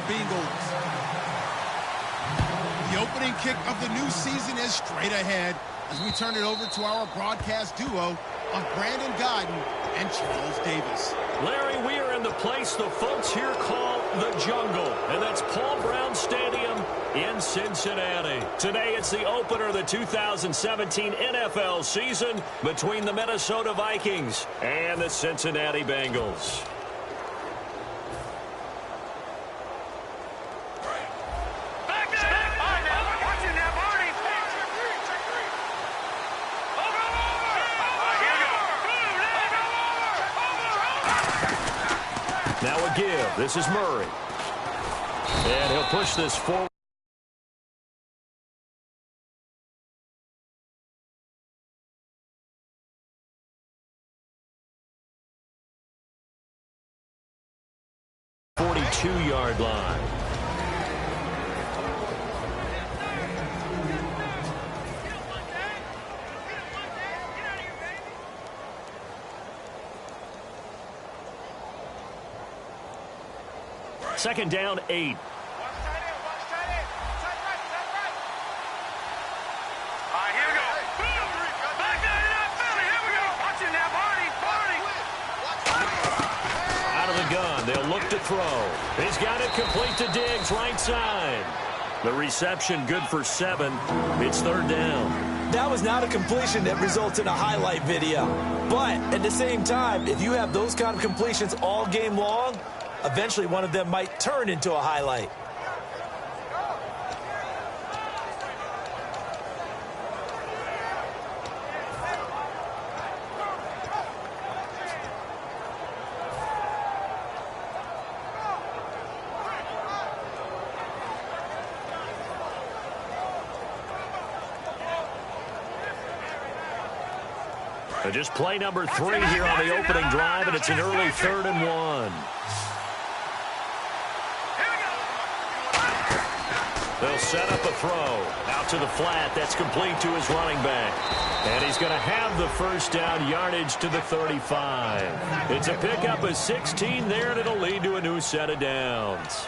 Bengals. The opening kick of the new season is straight ahead as we turn it over to our broadcast duo of Brandon Godden and Charles Davis. Larry, we are in the place the folks here call the Jungle, and that's Paul Brown Stadium in Cincinnati. Today it's the opener of the 2017 NFL season between the Minnesota Vikings and the Cincinnati Bengals. Now a give. This is Murray. And he'll push this forward. Yard line. Second down, 8. They'll look to throw. He's got it complete to Diggs, right side. The reception good for 7. It's third down. That was not a completion that results in a highlight video. But at the same time, if you have those kind of completions all game long, eventually one of them might turn into a highlight. Just play number 3 here on the opening drive, and it's an early 3rd and 1. They'll set up a throw. Out to the flat. That's complete to his running back. And he's going to have the first down, yardage to the 35. It's a pickup of 16 there, and it'll lead to a new set of downs.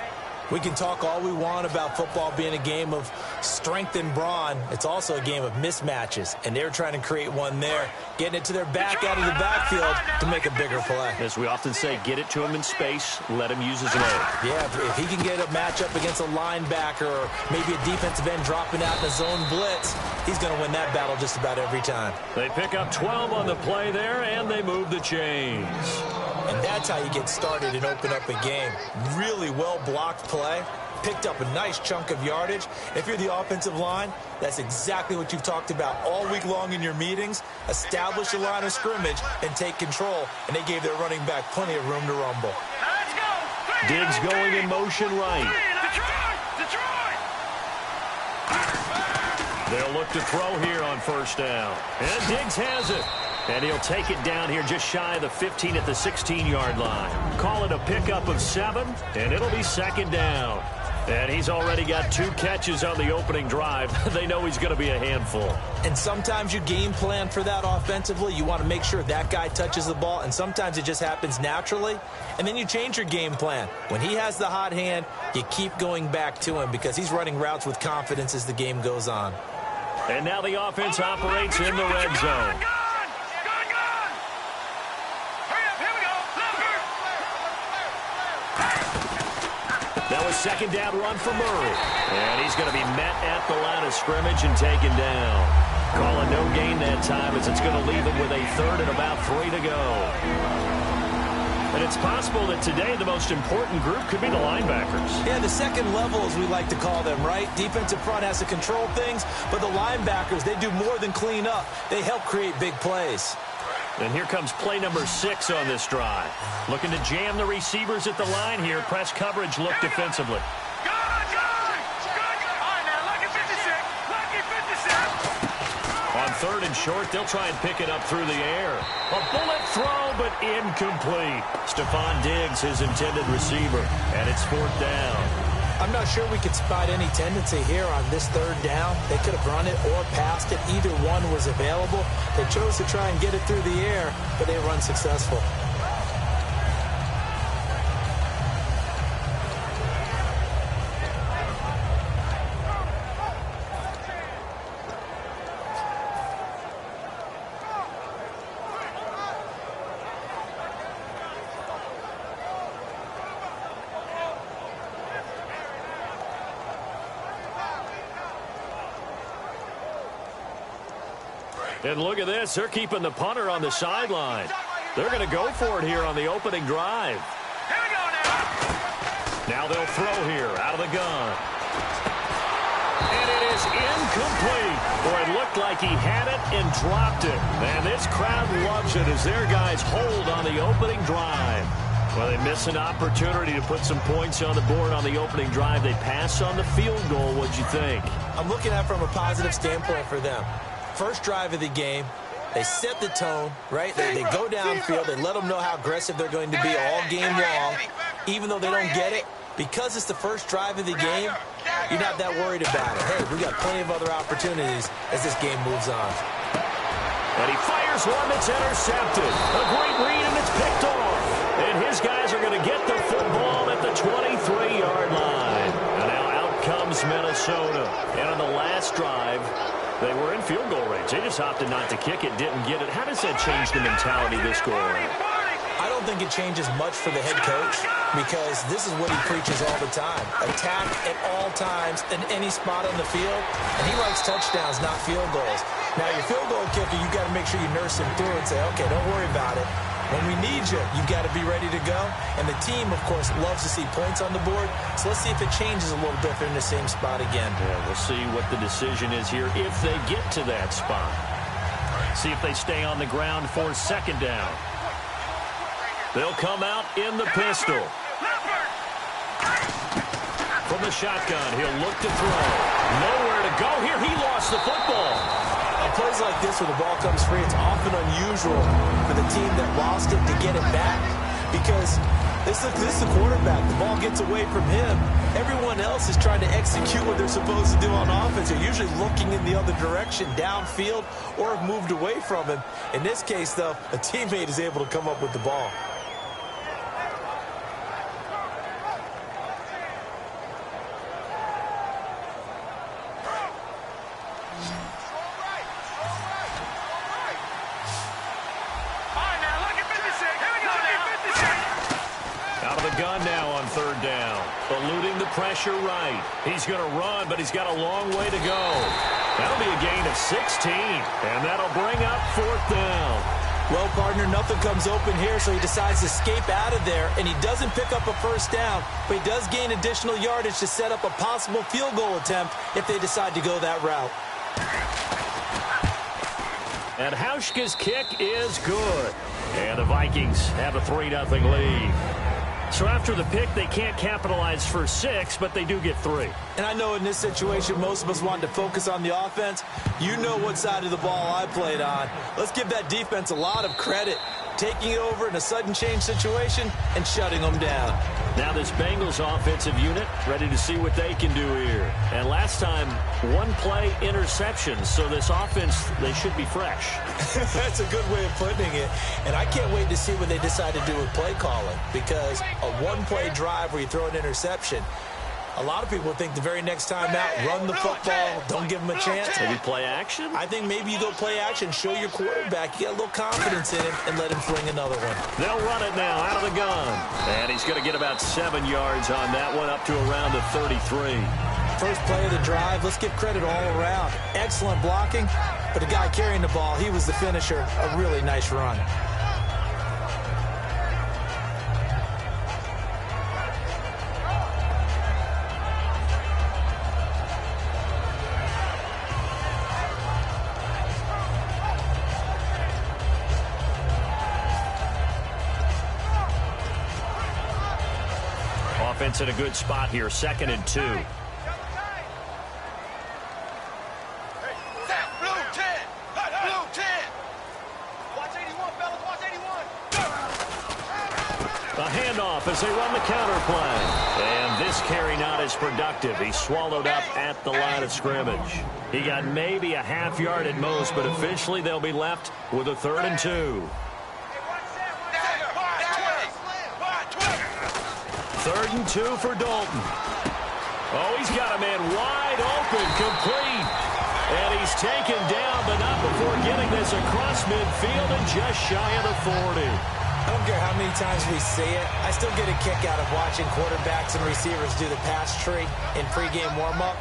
We can talk all we want about football being a game of strength and brawn. It's also a game of mismatches, and they're trying to create one there, getting it to their back out of the backfield to make a bigger play. As we often say, get it to him in space, let him use his leg. Yeah, if he can get a matchup against a linebacker or maybe a defensive end dropping out in a zone blitz, he's going to win that battle just about every time. They pick up 12 on the play there, and they move the chains. And that's how you get started and open up a game. Really well-blocked play. Picked up a nice chunk of yardage. If you're the offensive line, that's exactly what you've talked about all week long in your meetings. Establish a line of scrimmage and take control. And they gave their running back plenty of room to rumble. Diggs going in motion right. They'll look to throw here on first down. And Diggs has it. And he'll take it down here just shy of the 15 at the 16-yard line. Call it a pickup of 7, and it'll be second down. And he's already got 2 catches on the opening drive. They know he's going to be a handful. And sometimes you game plan for that offensively. You want to make sure that guy touches the ball, and sometimes it just happens naturally. And then you change your game plan. When he has the hot hand, you keep going back to him because he's running routes with confidence as the game goes on. And now the offense operates in the red zone. That was second down run for Murray. And he's going to be met at the line of scrimmage and taken down. Calling no gain that time as it's going to leave him with a 3rd and about 3 to go. And it's possible that today the most important group could be the linebackers. Yeah, the second level, as we like to call them, right? Defensive front has to control things, but the linebackers, they do more than clean up. They help create big plays. And here comes play number 6 on this drive. Looking to jam the receivers at the line here. Press coverage look defensively. On 3rd and short, they'll try and pick it up through the air. A bullet throw, but incomplete. Stephon Diggs, his intended receiver, and it's 4th down. I'm not sure we could spot any tendency here on this 3rd down. They could have run it or passed it. Either one was available. They chose to try and get it through the air, but they were unsuccessful. And look at this. They're keeping the punter on the sideline. They're going to go for it here on the opening drive. Here we go now. Now they'll throw here out of the gun. And it is incomplete. Boy, it looked like he had it and dropped it. And this crowd loves it as their guys hold on the opening drive. Well, they miss an opportunity to put some points on the board on the opening drive. They pass on the field goal. What'd you think? I'm looking at it from a positive standpoint for them. First drive of the game, they set the tone, right? They go downfield. They let them know how aggressive they're going to be all game long. Even though they don't get it, because it's the first drive of the game, you're not that worried about it. Hey, we got plenty of other opportunities as this game moves on. And he fires one that's intercepted. A great read, and it's picked off. And his guys are going to get the football at the 23-yard line. And now out comes Minnesota. And on the last drive, they were in field goal range. They just opted not to kick it, didn't get it. How does that change the mentality this go around? I don't think it changes much for the head coach because this is what he preaches all the time. Attack at all times in any spot on the field, and he likes touchdowns, not field goals. Now, your field goal kicker, you got to make sure you nurse him through and say, okay, don't worry about it. When we need you, you've got to be ready to go. And the team, of course, loves to see points on the board. So let's see if it changes a little bit if they're in the same spot again. Yeah, we'll see what the decision is here if they get to that spot. See if they stay on the ground for second down. They'll come out in the pistol. From the shotgun, he'll look to throw. Nowhere to go here. He lost the football. Plays like this where the ball comes free, it's often unusual for the team that lost it to get it back because this is the quarterback. The ball gets away from him. Everyone else is trying to execute what they're supposed to do on offense. They're usually looking in the other direction, downfield, or have moved away from him. In this case, though, a teammate is able to come up with the ball. Pressure right. He's going to run, but he's got a long way to go. That'll be a gain of 16, and that'll bring up fourth down. Well, partner, nothing comes open here, so he decides to escape out of there, and he doesn't pick up a first down, but he does gain additional yardage to set up a possible field goal attempt if they decide to go that route. And Hauschka's kick is good. And the Vikings have a 3-0 lead. So after the pick, they can't capitalize for 6, but they do get 3. And I know in this situation, most of us wanted to focus on the offense. You know what side of the ball I played on. Let's give that defense a lot of credit, taking it over in a sudden change situation and shutting them down. Now this Bengals offensive unit ready to see what they can do here. And last time, one play interception, so this offense, they should be fresh. That's a good way of putting it. And I can't wait to see what they decide to do with play calling, because a one-play drive where you throw an interception, a lot of people think the very next time out, run the football, don't give them a chance. Maybe play action? I think maybe you go play action, show your quarterback, you got a little confidence in him, and let him fling another one. They'll run it now out of the gun. And he's going to get about 7 yards on that one, up to around the 33. First play of the drive, let's give credit all around. Excellent blocking, but the guy carrying the ball, he was the finisher. A really nice run. Offense in a good spot here, 2nd and 2. A handoff as they run the counter play. And this carry not as productive. He's swallowed up at the line of scrimmage. He got maybe a half yard at most, but officially they'll be left with a 3rd and 2. 3rd and 2 for Dalton. Oh, he's got a man wide open, complete. And he's taken down, but not before getting this across midfield and just shy of the 40. I don't care how many times we see it. I still get a kick out of watching quarterbacks and receivers do the pass tree in pregame warm-up.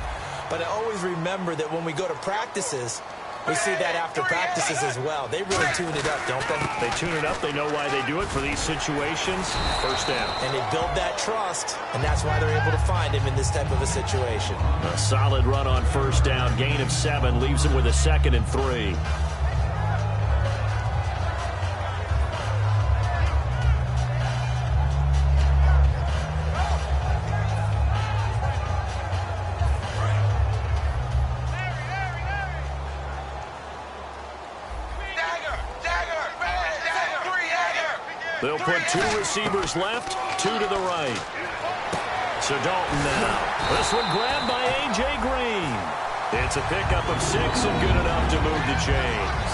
But I always remember that when we go to practices, We see that after practices as well. They really tune it up, don't they? They tune it up. They know why they do it for these situations. First down. And they build that trust, and that's why they're able to find him in this type of a situation. A solid run on first down. Gain of 7 leaves him with a 2nd and 3. They'll put 2 receivers left, 2 to the right. So Dalton now. This one grabbed by A.J. Green. It's a pickup of 6 and good enough to move the chains.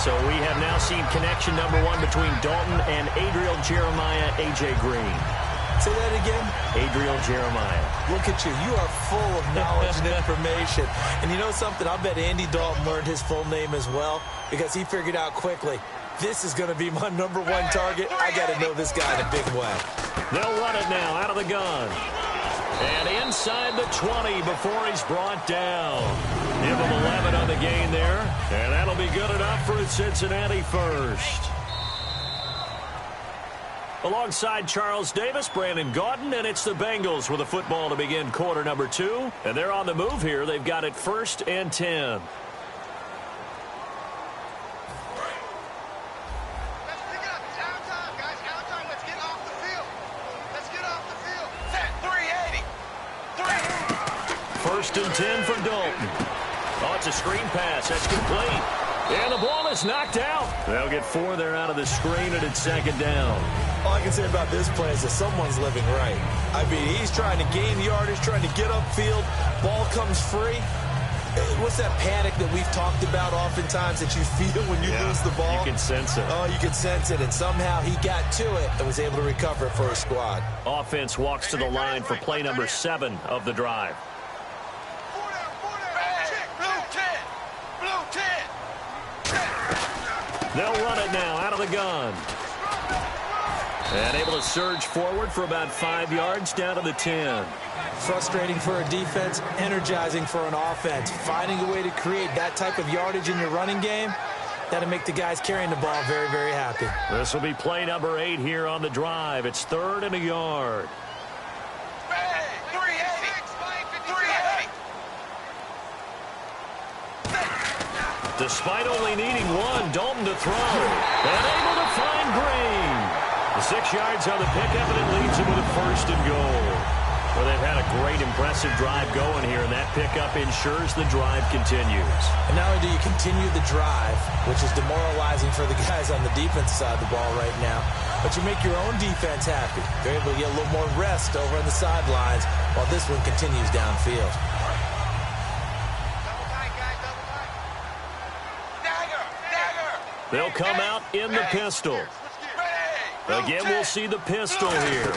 So we have now seen connection number 1 between Dalton and Adriel Jeremiah, A.J. Green. Say that again? Adriel Jeremiah. Look at you. You are full of knowledge and information. And you know something? I bet Andy Dalton learned his full name as well because he figured out quickly, this is going to be my number 1 target. I got to know this guy in a big way. They'll run it now out of the gun. And inside the 20 before he's brought down. Give him 11 on the gain there. And that'll be good enough for Cincinnati first. Alongside Charles Davis, Brandon Gaudin, and it's the Bengals with the football to begin quarter number 2. And they're on the move here. They've got it 1st and 10. First and 10 for Dalton. Oh, it's a screen pass. That's complete. And the ball is knocked out. They'll get 4 there out of the screen, and it's 2nd down. All I can say about this play is that someone's living right. I mean, he's trying to gain yardage, trying to get upfield. Ball comes free. What's that panic that we've talked about oftentimes that you feel when you lose the ball? You can sense it. Oh, you can sense it, and somehow he got to it and was able to recover it for his squad. Offense walks to the line for play number 7 of the drive. They'll run it now out of the gun. And able to surge forward for about 5 yards down to the 10. Frustrating for a defense, energizing for an offense. Finding a way to create that type of yardage in your running game, that'll make the guys carrying the ball very, very happy. This will be play number 8 here on the drive. It's 3rd and a yard. Despite only needing 1, Dalton to throw. And able to find Green. The 6 yards on the pickup, and it leads him with a 1st and goal. Well, they've had a great, impressive drive going here, and that pickup ensures the drive continues. And not only do you continue the drive, which is demoralizing for the guys on the defense side of the ball right now, but you make your own defense happy. They're able to get a little more rest over on the sidelines while this one continues downfield. They'll come out in the pistol. Again, we'll see the pistol here.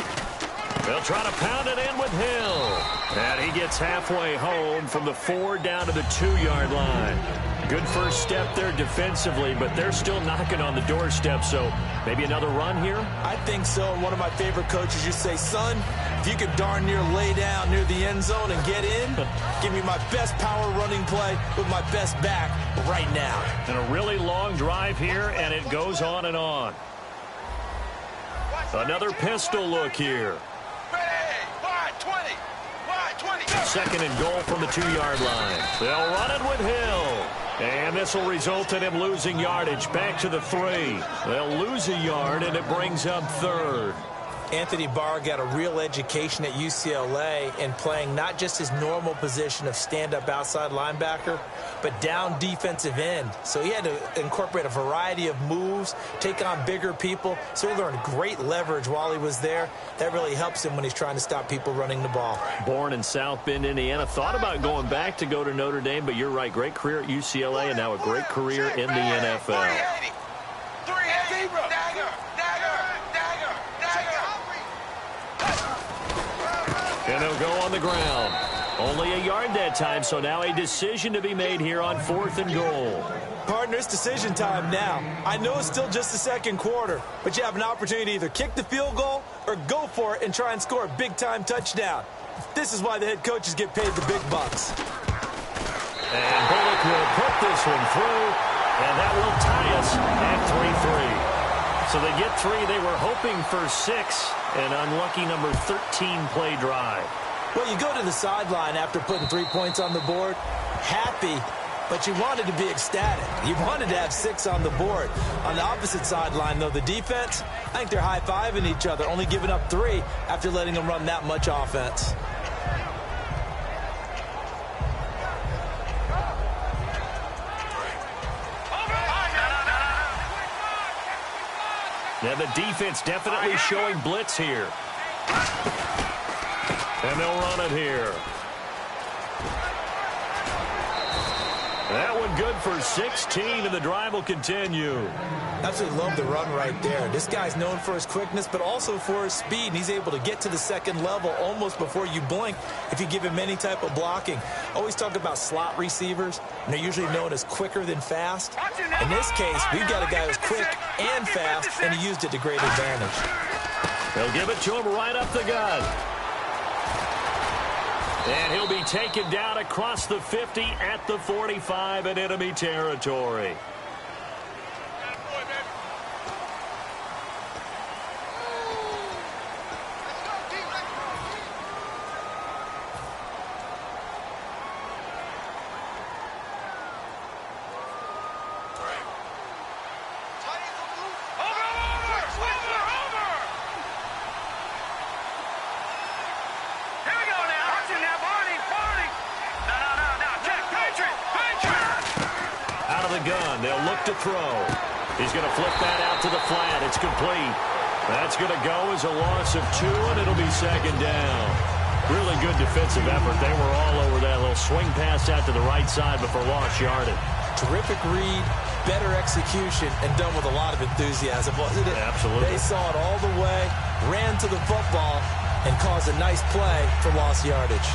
They'll try to pound it in with Hill. And he gets halfway home from the 4 down to the 2-yard line. Good first step there defensively, but they're still knocking on the doorstep, so maybe another run here? I think so. One of my favorite coaches used to say, son, if you could darn near lay down near the end zone and get in, give me my best power running play with my best back right now. And a really long drive here, and it goes on and on. Another pistol look here. 2nd and goal from the 2-yard line. They'll run it with Hill. And this will result in him losing yardage back to the 3. They'll lose a yard, and it brings up 3rd. Anthony Barr got a real education at UCLA in playing not just his normal position of stand-up outside linebacker, but down defensive end. So he had to incorporate a variety of moves, take on bigger people. So he learned great leverage while he was there. That really helps him when he's trying to stop people running the ball. Born in South Bend, Indiana. Thought about going back to go to Notre Dame, but you're right. Great career at UCLA and now a great career in the NFL. And they'll go on the ground. Only a yard that time, so now a decision to be made here on 4th and goal. Partner, it's decision time now. I know it's still just the 2nd quarter, but you have an opportunity to either kick the field goal or go for it and try and score a big-time touchdown. This is why the head coaches get paid the big bucks. And Bullock will put this one through, and that will tie us at 3-3. So they get 3. They were hoping for 6, an unlucky number 13 play drive. Well, you go to the sideline after putting 3 points on the board, happy, but you wanted to be ecstatic. You wanted to have 6 on the board. On the opposite sideline, though, the defense, I think they're high-fiving each other, only giving up 3 after letting them run that much offense. Yeah, the defense definitely showing blitz here. And they'll run it here. That one good for 16, and the drive will continue. Absolutely love the run right there. This guy's known for his quickness, but also for his speed. And he's able to get to the second level almost before you blink if you give him any type of blocking. Always talk about slot receivers, and they're usually known as quicker than fast. In this case, we've got a guy who's quick and fast, and he used it to great advantage. They'll give it to him right up the gut. And he'll be taken down across the 50 at the 45 in enemy territory. Gun. They'll look to throw. He's going to flip that out to the flat. It's complete. That's going to go as a loss of 2, and it'll be second down. Really good defensive effort. They were all over that little swing pass out to the right side before lost yardage. Terrific read, better execution, and done with a lot of enthusiasm, wasn't it? Absolutely. They saw it all the way, ran to the football, and caused a nice play for lost yardage.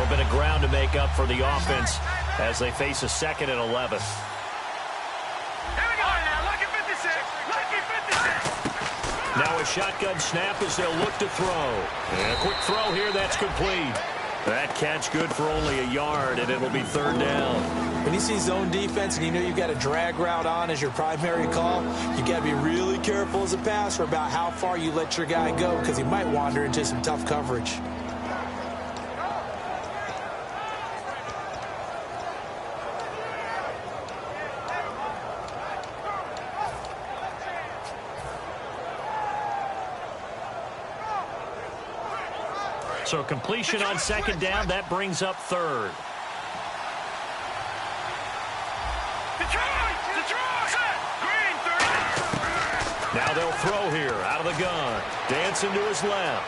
Bit of ground to make up for the offense as they face a 2nd and 11. Here we go now. Lucky 56. Lucky 56. Now a shotgun snap as they'll look to throw. And a quick throw here. That's complete. That catch good for only a yard, and it'll be 3rd down. When you see zone defense and you know you've got a drag route on as your primary call, you got to be really careful as a passer about how far you let your guy go because he might wander into some tough coverage. So completion on 2nd down, that brings up 3rd. Now they'll throw here out of the gun. Dancing to his left.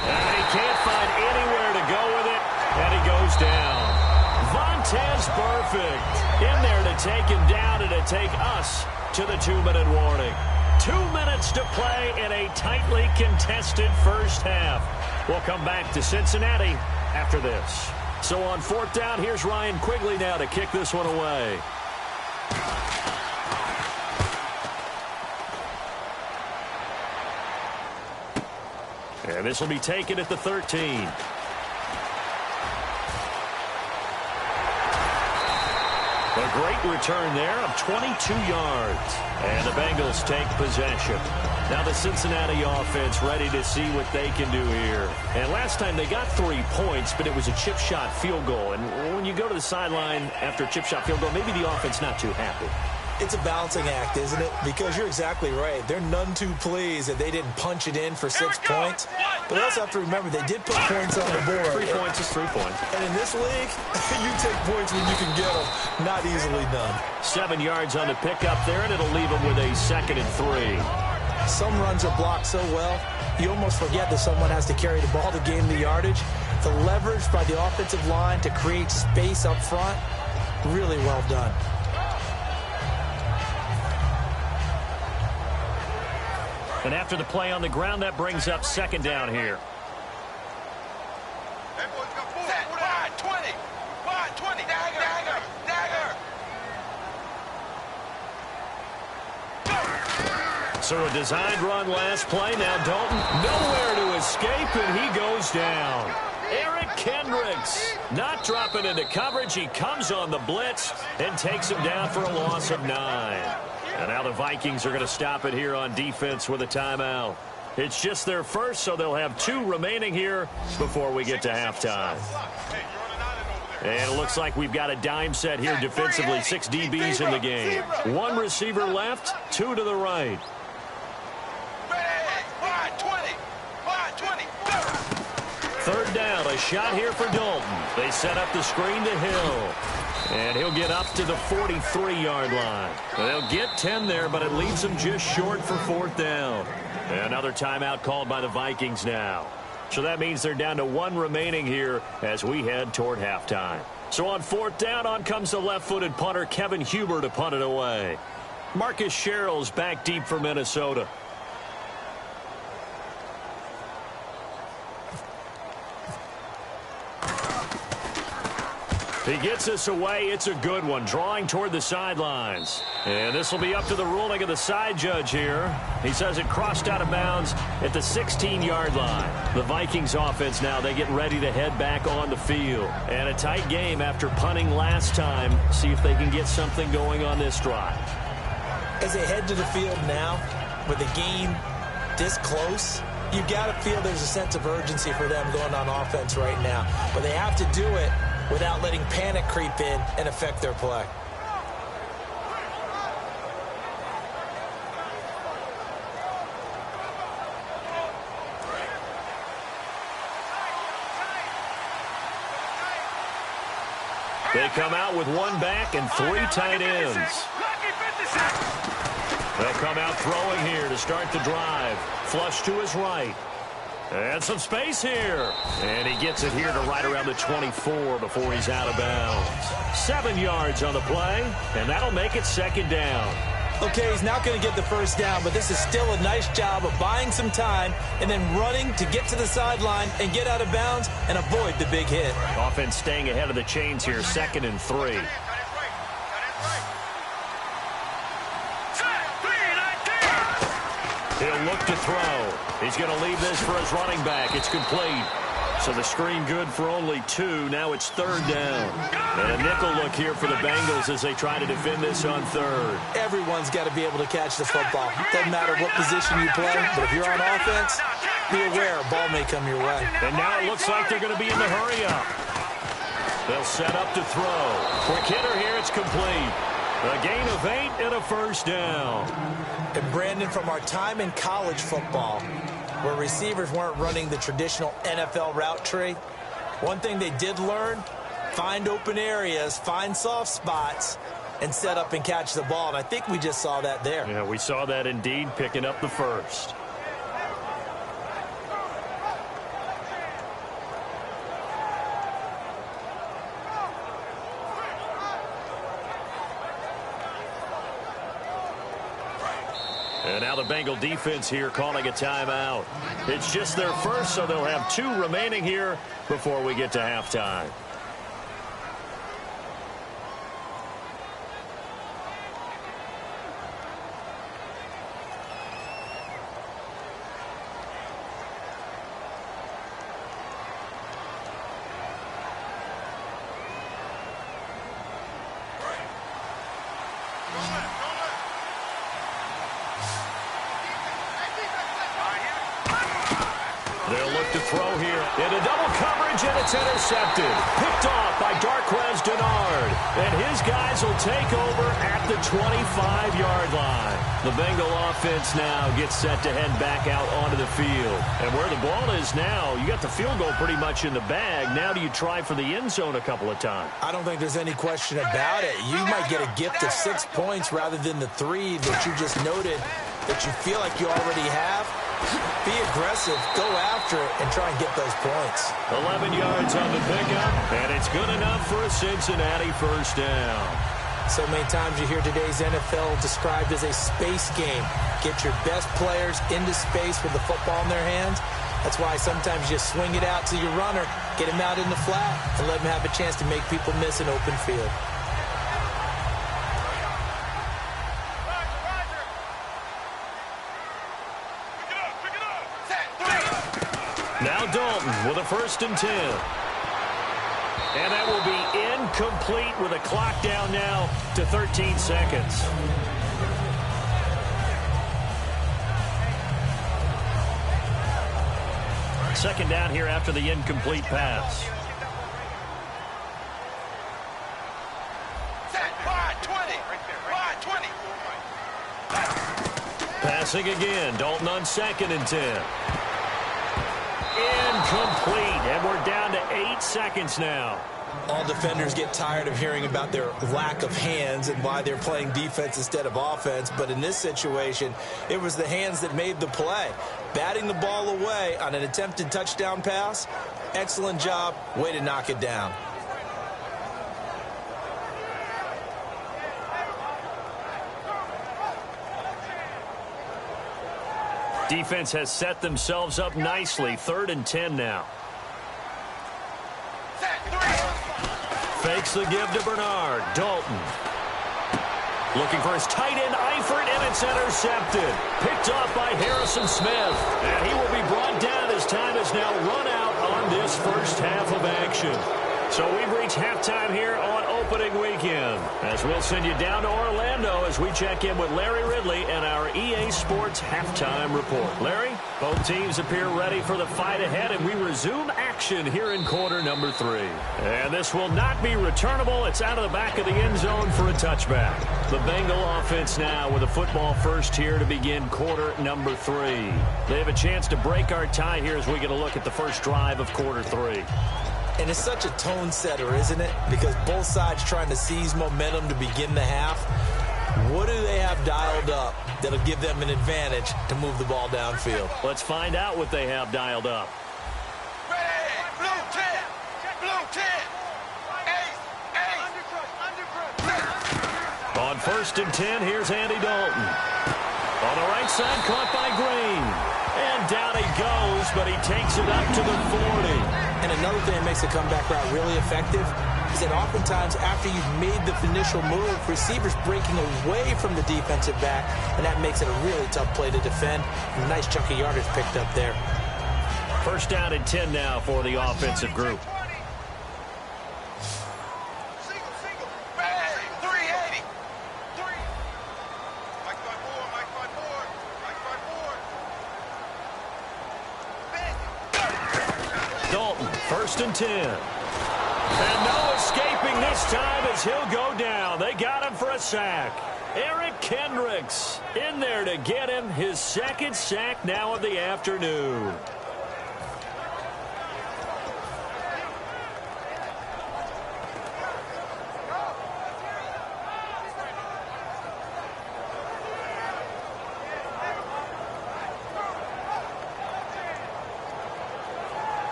And he can't find anywhere to go with it, and he goes down. Vontaze Burfict in there to take him down and to take us to the 2-minute warning. 2 minutes to play in a tightly contested first half. We'll come back to Cincinnati after this. So on 4th down, here's Ryan Quigley now to kick this one away. And this will be taken at the 13. A great return there of 22 yards. And the Bengals take possession. Now the Cincinnati offense ready to see what they can do here. And last time they got 3 points, but it was a chip shot field goal. And when you go to the sideline after a chip shot field goal, maybe the offense not too happy. It's a balancing act, isn't it? Because you're exactly right. They're none too pleased that they didn't punch it in for 6 points. But they also have to remember they did put points on the board. 3 points is 3 points. And in this league, you take points when you can get them. Not easily done. 7 yards on the pickup there, and it'll leave them with a 2nd and 3. Some runs are blocked so well, you almost forget that someone has to carry the ball to gain the yardage. The leverage by the offensive line to create space up front, really well done. And after the play on the ground, that brings up 2nd down here. Wide 20. Wide 20. Dagger. Dagger. Dagger. So a designed run last play. Now Dalton nowhere to escape, and he goes down. Eric Kendricks not dropping into coverage. He comes on the blitz and takes him down for a loss of 9. And now the Vikings are going to stop it here on defense with a timeout. It's just their first, so they'll have 2 remaining here before we get to halftime. And it looks like we've got a dime set here defensively. 6 DBs in the game. 1 receiver left, 2 to the right. Third down, a shot here for Dalton. They set up the screen to Hill. And he'll get up to the 43-yard line. They'll get 10 there, but it leaves them just short for 4th down. Another timeout called by the Vikings now. So that means they're down to 1 remaining here as we head toward halftime. So on 4th down, on comes the left-footed punter, Kevin Huber, to punt it away. Marcus Sherrill's back deep for Minnesota. He gets us away. It's a good one, drawing toward the sidelines. And this will be up to the ruling of the side judge here. He says it crossed out of bounds at the 16-yard line. The Vikings offense now, they get ready to head back on the field. And a tight game after punting last time. See if they can get something going on this drive. As they head to the field now, with the game this close, you got to feel there's a sense of urgency for them going on offense right now. But they have to do it without letting panic creep in and affect their play. They come out with 1 back and 3 tight ends. They'll come out throwing here to start the drive. Flush to his right. And some space here. And he gets it here to right around the 24 before he's out of bounds. 7 yards on the play, and that'll make it 2nd down. Okay, he's not going to get the first down, but this is still a nice job of buying some time and then running to get to the sideline and get out of bounds and avoid the big hit. Offense staying ahead of the chains here, 2nd and 3. He'll look to throw. He's going to leave this for his running back. It's complete. So the screen good for only 2. Now it's 3rd down. And a nickel look here for the Bengals as they try to defend this on 3rd. Everyone's got to be able to catch the football. Doesn't matter what position you play, but if you're on offense, be aware a ball may come your way. And now it looks like they're going to be in the hurry-up. They'll set up to throw. Quick hitter here. It's complete. A gain of 8 and a 1st down. And Brandon, from our time in college football, where receivers weren't running the traditional NFL route tree, one thing they did learn, find open areas, find soft spots, and set up and catch the ball. And I think we just saw that there. Yeah, we saw that indeed, picking up the 1st. And now the Bengal defense here calling a timeout. It's just their first, so they'll have 2 remaining here before we get to halftime. They'll look to throw here. Into double coverage, and it's intercepted. Picked off by Darquez Denard. And his guys will take over at the 25-yard line. The Bengal offense now gets set to head back out onto the field. And where the ball is now, you got the field goal pretty much in the bag. Now do you try for the end zone a couple of times? I don't think there's any question about it. You might get a gift of 6 points rather than the 3 that you just noted that you feel like you already have. Be aggressive, go after it, and try and get those points. 11 yards on the pickup, and it's good enough for a Cincinnati 1st down. So many times you hear today's NFL described as a space game. Get your best players into space with the football in their hands. That's why sometimes you swing it out to your runner, get him out in the flat, and let him have a chance to make people miss an open field. Now Dalton with a 1st and 10. And that will be incomplete with a clock down now to 13 seconds. Second down here after the incomplete pass. Passing again. Dalton on 2nd and 10. Incomplete. And we're down to 8 seconds now. All defenders get tired of hearing about their lack of hands and why they're playing defense instead of offense. But in this situation, it was the hands that made the play. Batting the ball away on an attempted touchdown pass. Excellent job. Way to knock it down. Defense has set themselves up nicely. 3rd and 10 now. Fakes the give to Bernard. Dalton. Looking for his tight end, Eifert, and it's intercepted. Picked off by Harrison Smith. And he will be brought down as time is now run out on this first half of action. So we've reached halftime here on opening weekend, as we'll send you down to Orlando as we check in with Larry Ridley and our EA Sports halftime report. Larry, both teams appear ready for the fight ahead, and we resume action here in quarter number 3. And this will not be returnable. It's out of the back of the end zone for a touchback. The Bengal offense now with a football first here to begin quarter number 3. They have a chance to break our tie here as we get a look at the first drive of quarter 3. And it's such a tone setter, isn't it? Because both sides trying to seize momentum to begin the half. What do they have dialed up that'll give them an advantage to move the ball downfield? Let's find out what they have dialed up. Blue 10. Blue 10. On 1st and 10, here's Andy Dalton. On the right side, caught by Green. And down he goes, but he takes it up to the 40. And another thing that makes the comeback route really effective is that oftentimes after you've made the initial move, receivers breaking away from the defensive back, and that makes it a really tough play to defend. A nice chunk of yardage picked up there. 1st down and 10 now for the offensive group. Dalton, 1st and 10. And no escaping this time as he'll go down. They got him for a sack. Eric Kendricks in there to get him his 2nd sack now of the afternoon.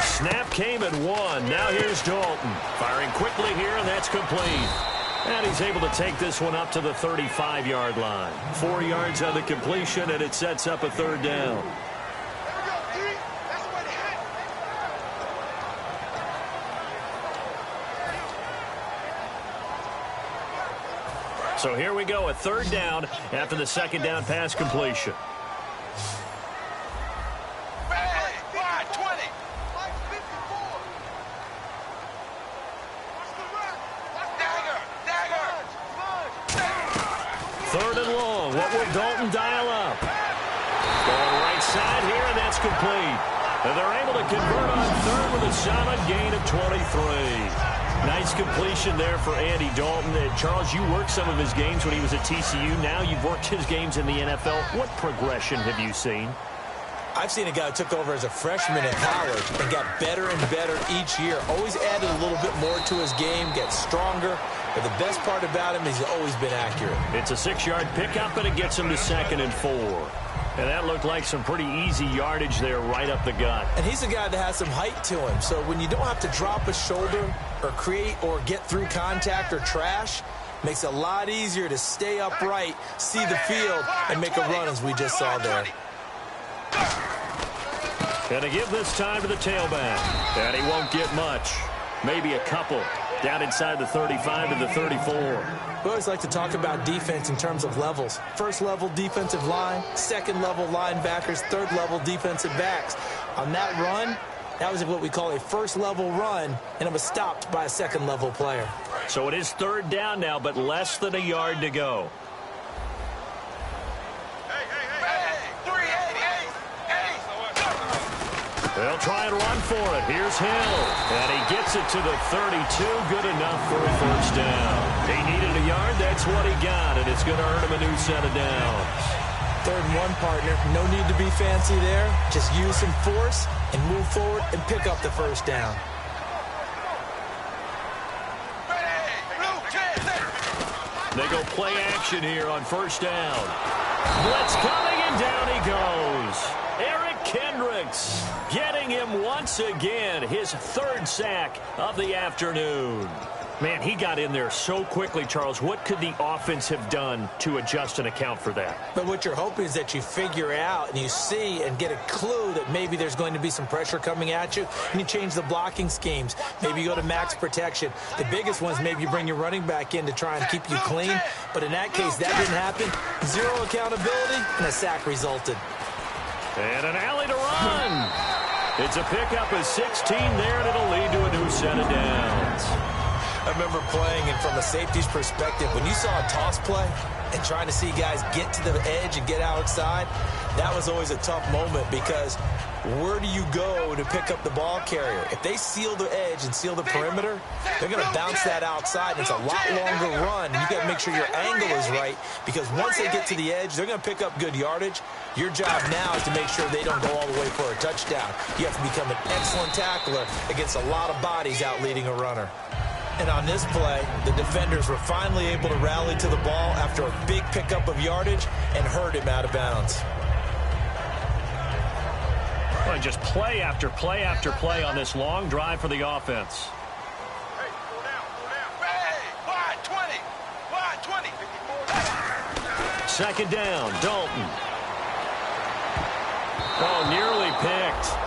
Snap came at 1. Now here's Dalton. Firing quickly here, and that's complete. And he's able to take this one up to the 35-yard line. 4 yards on the completion, and it sets up a 3rd down. So here we go, a 3rd down after the 2nd down pass completion. Dalton dial up. Going right side here, and that's complete. And they're able to convert on 3rd with a solid gain of 23. Nice completion there for Andy Dalton. Charles, you worked some of his games when he was at TCU. Now you've worked his games in the NFL. What progression have you seen? I've seen a guy who took over as a freshman in college and got better and better each year. Always added a little bit more to his game, gets stronger. But the best part about him is he's always been accurate. It's a 6-yard pickup, and it gets him to 2nd and 4. And that looked like some pretty easy yardage there right up the gut. And he's a guy that has some height to him. So when you don't have to drop a shoulder or create or get through contact or trash, makes it a lot easier to stay upright, see the field, and make a run as we just saw there. And to give this time to the tailback. And he won't get much. Maybe a couple. Down inside the 35 to the 34. We always like to talk about defense in terms of levels. First level defensive line, second level linebackers, third level defensive backs. On that run, that was what we call a first level run, and it was stopped by a second level player. So it is third down now, but less than a yard to go. They'll try and run for it. Here's Hill. And he gets it to the 32. Good enough for a first down. He needed a yard. That's what he got. And it's going to earn him a new set of downs. 3rd and 1, partner. No need to be fancy there. Just use some force and move forward and pick up the first down. They go play action here on first down. Blitz coming, and down he goes. Eric Kendricks getting him once again, his 3rd sack of the afternoon. Man, he got in there so quickly, Charles. What could the offense have done to adjust and account for that? But what you're hoping is that you figure out and you see and get a clue that maybe there's going to be some pressure coming at you, and you change the blocking schemes. Maybe you go to max protection. The biggest one is maybe you bring your running back in to try and keep you clean. But in that case, that didn't happen. 0 accountability, and a sack resulted. And an alley to run. It's a pickup of 16 there, and it'll lead to a new set of downs. I remember playing, and from a safety's perspective, when you saw a toss play and trying to see guys get to the edge and get outside, that was always a tough moment because where do you go to pick up the ball carrier? If they seal the edge and seal the perimeter, they're going to bounce that outside. It's a lot longer run, and you got to make sure your angle is right because once they get to the edge, they're going to pick up good yardage. Your job now is to make sure they don't go all the way for a touchdown. You have to become an excellent tackler against a lot of bodies out leading a runner. And on this play, the defenders were finally able to rally to the ball after a big pickup of yardage and hurt him out of bounds. Well, just play after play after play on this long drive for the offense. Hey, go down. Hey, wide 20. 2nd down, Dalton. Oh, nearly picked.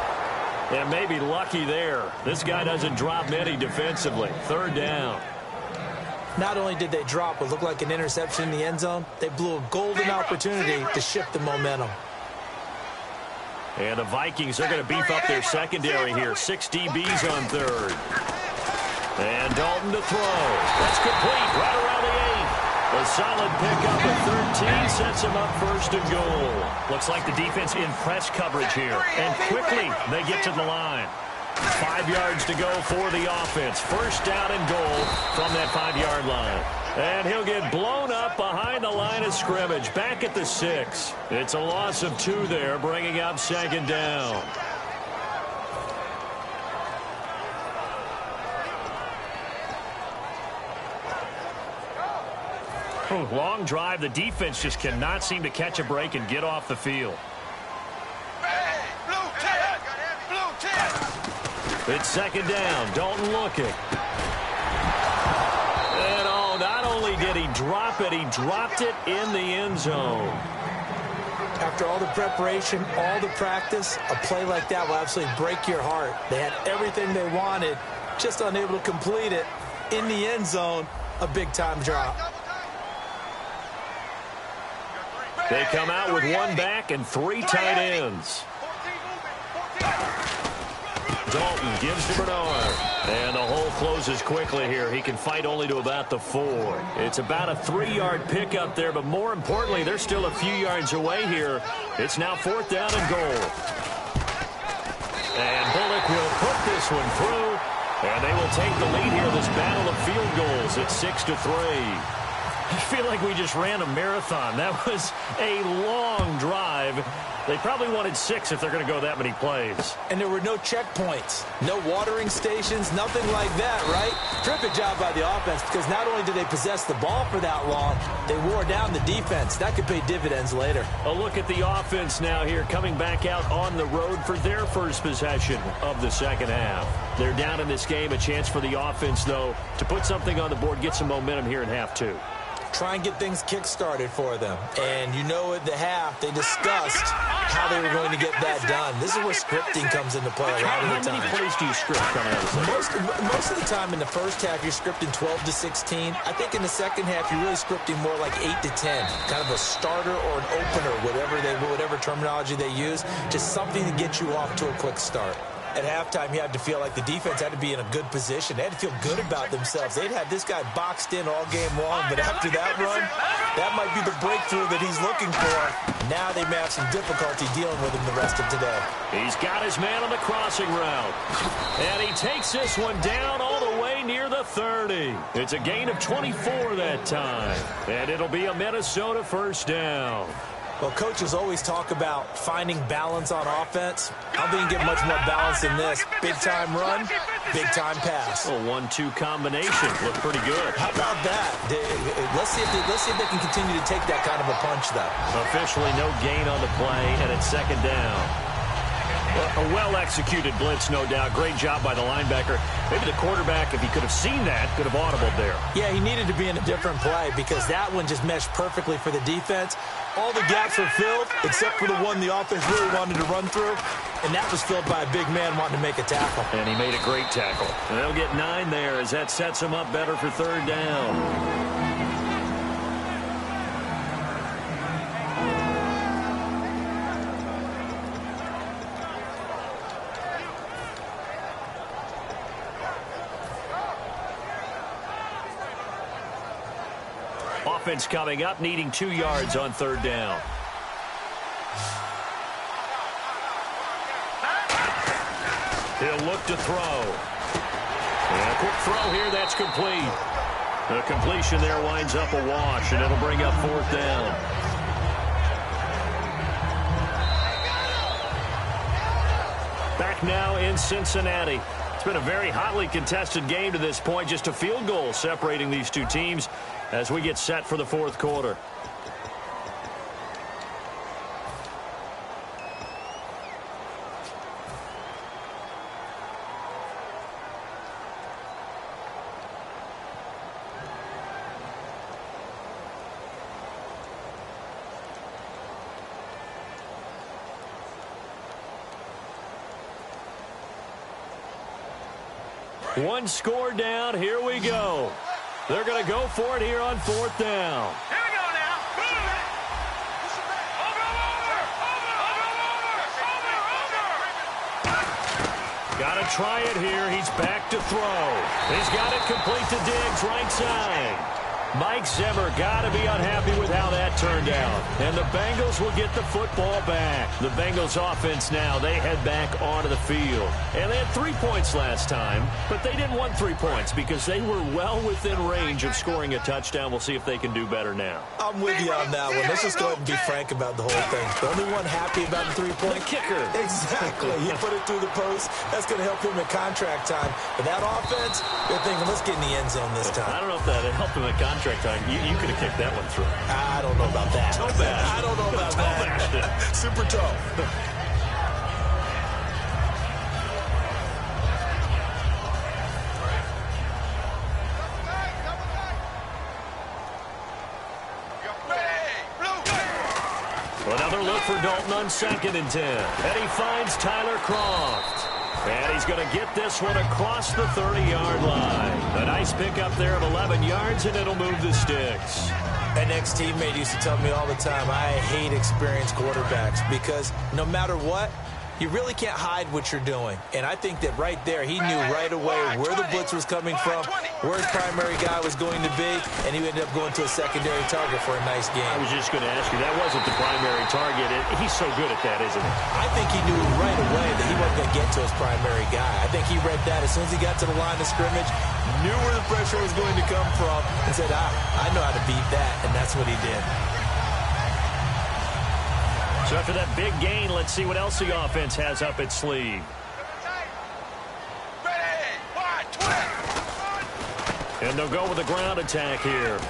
And maybe lucky there. This guy doesn't drop many defensively. 3rd down. Not only did they drop what looked like an interception in the end zone, they blew a golden opportunity to shift the momentum. And the Vikings are going to beef up their secondary here. 6 DBs on 3rd. And Dalton to throw. That's complete right around the 8. A solid pickup of 13 sets him up 1st and goal. Looks like the defense in press coverage here. And quickly they get to the line. 5 yards to go for the offense. 1st down and goal from that 5-yard line. And he'll get blown up behind the line of scrimmage. Back at the 6. It's a loss of 2 there, bringing up 2nd down. Long drive. The defense just cannot seem to catch a break and get off the field. Hey, blue 10. It's 2nd down. Dalton looking. And oh, not only did he drop it, he dropped it in the end zone. After all the preparation, all the practice, a play like that will absolutely break your heart. They had everything they wanted, just unable to complete it. In the end zone, a big-time drop. They come out with 1 back and 3 tight ends. Dalton gives to Bernard. And the hole closes quickly here. He can fight only to about the 4. It's about a 3-yard pickup there, but more importantly, they're still a few yards away here. It's now 4th down and goal. And Bullock will put this one through. And they will take the lead here. This battle of field goals at 6-3. I feel like we just ran a marathon. That was a long drive. They probably wanted 6 if they're going to go that many plays. And there were no checkpoints, no watering stations, nothing like that, right? Terrific job by the offense because not only did they possess the ball for that long, they wore down the defense. That could pay dividends later. A look at the offense now here, coming back out on the road for their first possession of the 2nd half. They're down in this game. A chance for the offense, though, to put something on the board, get some momentum here in half 2. try and get things kick-started for them. And you know at the half, they discussed how they were going to get that done. This is where scripting comes into play a lot of the time. How many plays do you script coming out of this? Most of the time in the first half, you're scripting 12 to 16. I think in the second half, you're really scripting more like 8 to 10. Kind of a starter or an opener, whatever terminology they use. Just something to get you off to a quick start. At halftime, you had to feel like the defense had to be in a good position. They had to feel good about themselves. They'd had this guy boxed in all game long, but after that run, that might be the breakthrough that he's looking for. Now they may have some difficulty dealing with him the rest of today. He's got his man on the crossing route. And he takes this one down all the way near the 30. It's a gain of 24 that time. And it'll be a Minnesota first down. Well, coaches always talk about finding balance on offense. I don't think you get much more balance than this. Big-time run, big-time pass. A 1-2 combination. Looked pretty good. How about that? Let's see if they can continue to take that kind of a punch, though. Officially no gain on the play, and it's second down. A well-executed blitz, no doubt. Great job by the linebacker. Maybe the quarterback, if he could have seen that, could have audibled there. Yeah, he needed to be in a different play because that one just meshed perfectly for the defense. All the gaps were filled except for the one the offense really wanted to run through, and that was filled by a big man wanting to make a tackle. And he made a great tackle. And they'll get 9 there as that sets him up better for third down. Offense coming up, needing 2 yards on third down. He'll look to throw. And a quick throw here, that's complete. The completion there winds up a wash, and it'll bring up fourth down. Back now in Cincinnati. It's been a very hotly contested game to this point. Just a field goal separating these two teams as we get set for the fourth quarter. One score down. Here we go. They're going to go for it here on fourth down. Here we go now. Got to try it here. He's back to throw. He's got it complete to Diggs, right side. Mike Zimmer got to be unhappy with how that turned out. And the Bengals will get the football back. The Bengals offense now, they head back onto the field. And they had 3 points last time, but they didn't want 3 points because they were well within range of scoring a touchdown. We'll see if they can do better now. I'm with you on that one. Let's just go ahead and be frank about the whole thing. The only one happy about the 3-point kicker. Exactly. He put it through the post. That's going to help him at contract time. But that offense, they're thinking, let's get in the end zone this time. I don't know if that helped him at contract time. You could have kicked that one through. I don't know about that. Toe bash. I don't know about that. Super toe. Another look for Dalton on 2nd and 10. And he finds Tyler Kroft. And he's going to get this one across the 30-yard line. A nice pickup there of 11 yards, and it'll move the sticks. An ex-teammate used to tell me all the time, I hate experienced quarterbacks because no matter what, you really can't hide what you're doing. And I think that right there, he knew right away where the blitz was coming from, where his primary guy was going to be, and he ended up going to a secondary target for a nice game. I was just going to ask you, that wasn't the primary target. He's so good at that, isn't he? I think he knew right away that he wasn't going to get to his primary guy. I think he read that as soon as he got to the line of scrimmage, knew where the pressure was going to come from, and said, I know how to beat that, and that's what he did. So after that big gain, let's see what else the offense has up its sleeve. And they'll go with a ground attack here.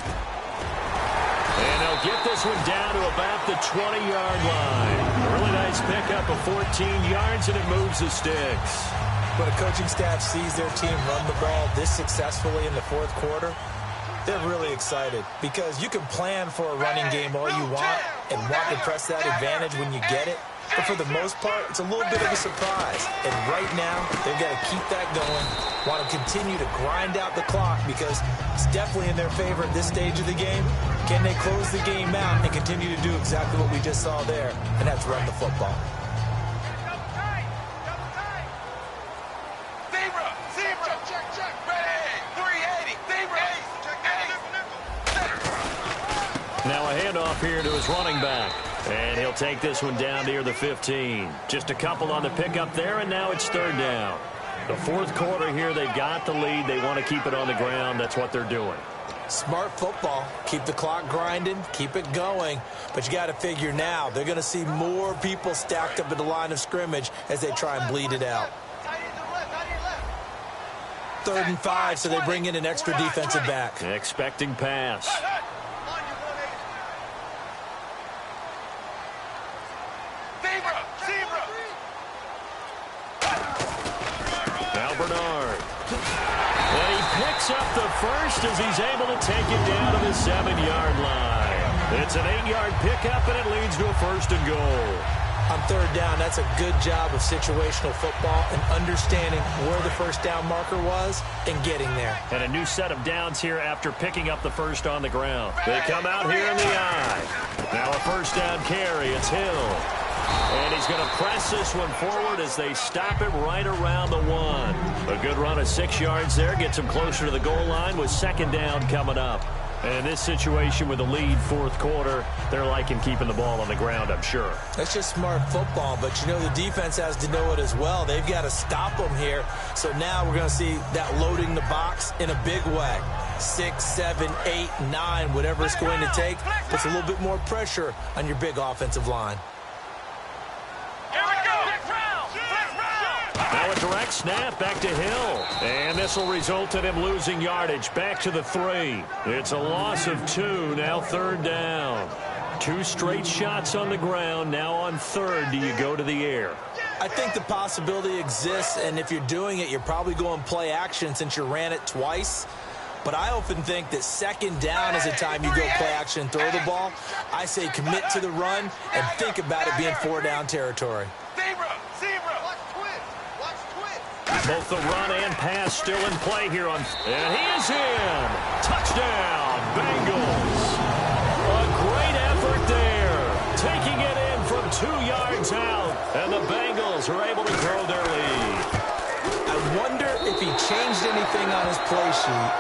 And they'll get this one down to about the 20-yard line. A really nice pickup of 14 yards, and it moves the sticks. When a coaching staff sees their team run the ball this successfully in the fourth quarter, They're really excited because you can plan for a running game all you want and want to press that advantage when you get it. But for the most part, it's a little bit of a surprise. And right now, they've got to keep that going, want to continue to grind out the clock because it's definitely in their favor at this stage of the game. Can they close the game out and continue to do exactly what we just saw there, and that's run the football? Now a handoff here to his running back. And he'll take this one down near the 15. Just a couple on the pickup there, and now it's third down. The fourth quarter here, they've got the lead. They want to keep it on the ground. That's what they're doing. Smart football. Keep the clock grinding. Keep it going. But you got to figure now, they're going to see more people stacked up at the line of scrimmage as they try and bleed it out. 3rd and 5, so they bring in an extra defensive back. Expecting pass. Up the first as he's able to take it down to the 7-yard line. It's an 8-yard pickup, and it leads to a 1st and goal. On 3rd down, that's a good job of situational football and understanding where the first down marker was and getting there. And a new set of downs here after picking up the first on the ground. They come out here in the eye. Now a 1st down carry. It's Hill. And he's going to press this one forward as they stop it right around the 1. A good run of 6 yards there. Gets him closer to the goal line with 2nd down coming up. And in this situation with the lead 4th quarter, they're liking keeping the ball on the ground, I'm sure. That's just smart football, but you know the defense has to know it as well. They've got to stop them here. So now we're going to see that loading the box in a big way. 6, 7, 8, 9, whatever it's going to take, puts a little bit more pressure on your big offensive line. Now a direct snap back to Hill. And this will result in him losing yardage back to the 3. It's a loss of 2. Now 3rd down. 2 straight shots on the ground. Now on 3rd, do you go to the air? I think the possibility exists, and if you're doing it, you're probably going play action since you ran it twice. But I often think that 2nd down is the time you go play action and throw the ball. I say commit to the run and think about it being 4-down territory. Both the run and pass still in play here on. And he is in. Touchdown, Bengals. A great effort there. Taking it in from 2 yards out. And the Bengals are able to grow their lead. I wonder if he changed anything on his play sheet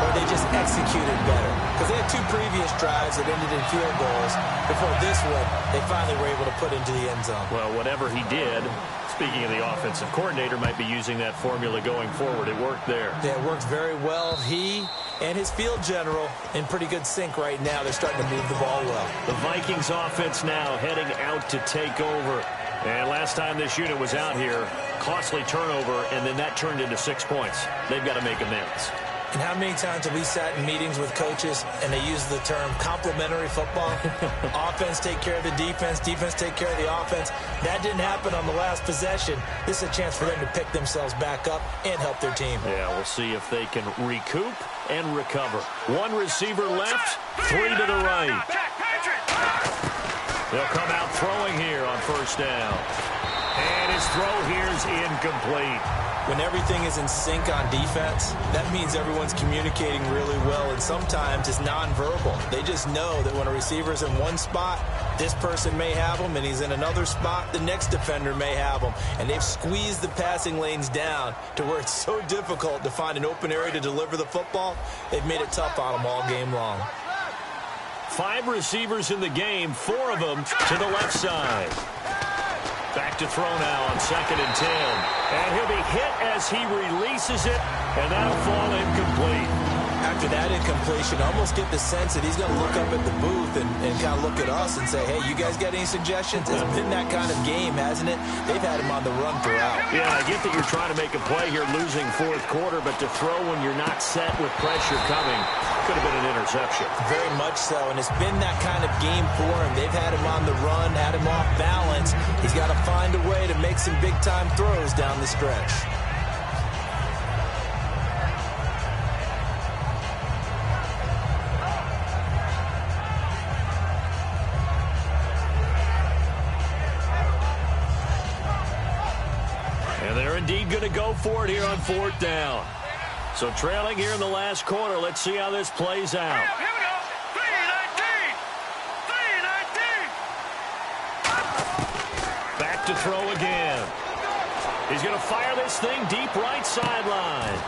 or they just executed better. Because they had 2 previous drives that ended in field goals. Before this one, they finally were able to put into the end zone. Well, whatever he did, speaking of the offensive coordinator, might be using that formula going forward. It worked there. Yeah, it worked very well. He and his field general in pretty good sync right now. They're starting to move the ball well. The Vikings offense now heading out to take over. And last time this unit was out here, costly turnover, and then that turned into 6 points. They've got to make amends. And how many times have we sat in meetings with coaches and they use the term complementary football? Offense take care of the defense, defense take care of the offense. That didn't happen on the last possession. This is a chance for them to pick themselves back up and help their team. Yeah, we'll see if they can recoup and recover. 1 receiver left, 3 to the right. They'll come out throwing here on 1st down. And his throw here is incomplete. When everything is in sync on defense, that means everyone's communicating really well, and sometimes it's nonverbal. They just know that when a receiver's in one spot, this person may have him, and he's in another spot, the next defender may have him. And they've squeezed the passing lanes down to where it's so difficult to find an open area to deliver the football. They've made it tough on them all game long. 5 receivers in the game, 4 of them to the left side. Back to throw now on 2nd and 10. And he'll be hit as he releases it, and that'll fall incomplete. After that incompletion, I almost get the sense that he's going to look up at the booth and kind of look at us and say, hey, you guys got any suggestions? It's been that kind of game, hasn't it? They've had him on the run throughout. Yeah, I get that you're trying to make a play here, losing 4th quarter, but to throw when you're not set with pressure coming could have been an interception. Very much so, and it's been that kind of game for him. They've had him on the run, had him off balance. He's got to find a way to make some big-time throws down the stretch. going to go for it here on 4th down. So trailing here in the last quarter. Let's see how this plays out. Here we go. 3-19. Back to throw again. He's going to fire this thing deep right sideline.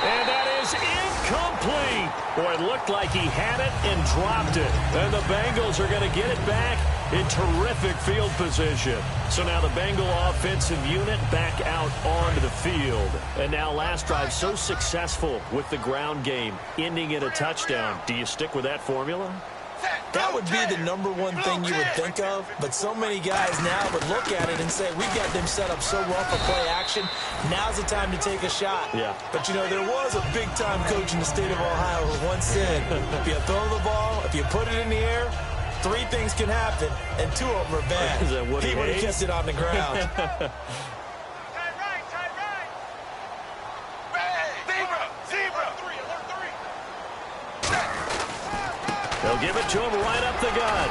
And that is incomplete. Boy, it looked like he had it and dropped it. And the Bengals are going to get it back in terrific field position. So now the Bengal offensive unit back out onto the field. And now last drive so successful with the ground game, ending in a touchdown. Do you stick with that formula? That would be the number one thing you would think of, but so many guys now would look at it and say, we've got them set up so well for play action, now's the time to take a shot. Yeah. But, you know, there was a big-time coach in the state of Ohio who once said, if you throw the ball, if you put it in the air, 3 things can happen, and 2 of them are bad. Is that what he would have kept it on the ground. They'll give it to him right up the gut.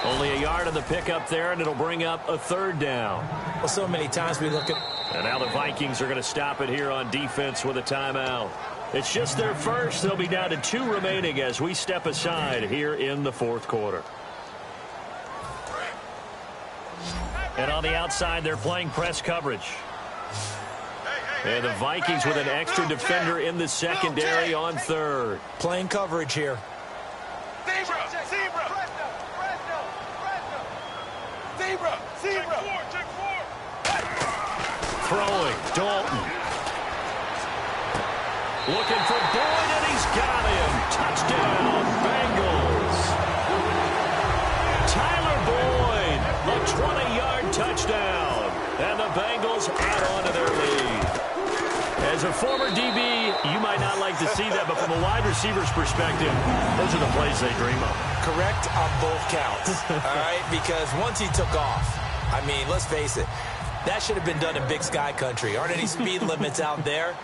Only a yard on the pickup there, and it'll bring up a 3rd down. Well, so many times we look at... And now the Vikings are going to stop it here on defense with a timeout. It's just their first. They'll be down to 2 remaining as we step aside here in the 4th quarter. And on the outside, they're playing press coverage. And the Vikings with an extra defender in the secondary on 3rd. Playing coverage here. Zebra. Throwing, Dalton. Looking for Boyd, and he's got him. Touchdown, Bengals. Tyler Boyd, a 20-yard touchdown. And the Bengals add on to their lead. As a former DB, you might not like to see that, but from a wide receiver's perspective, those are the plays they dream of. Correct on both counts, all right? Because once he took off, I mean, let's face it, that should have been done in Big Sky Country. Aren't any speed limits out there?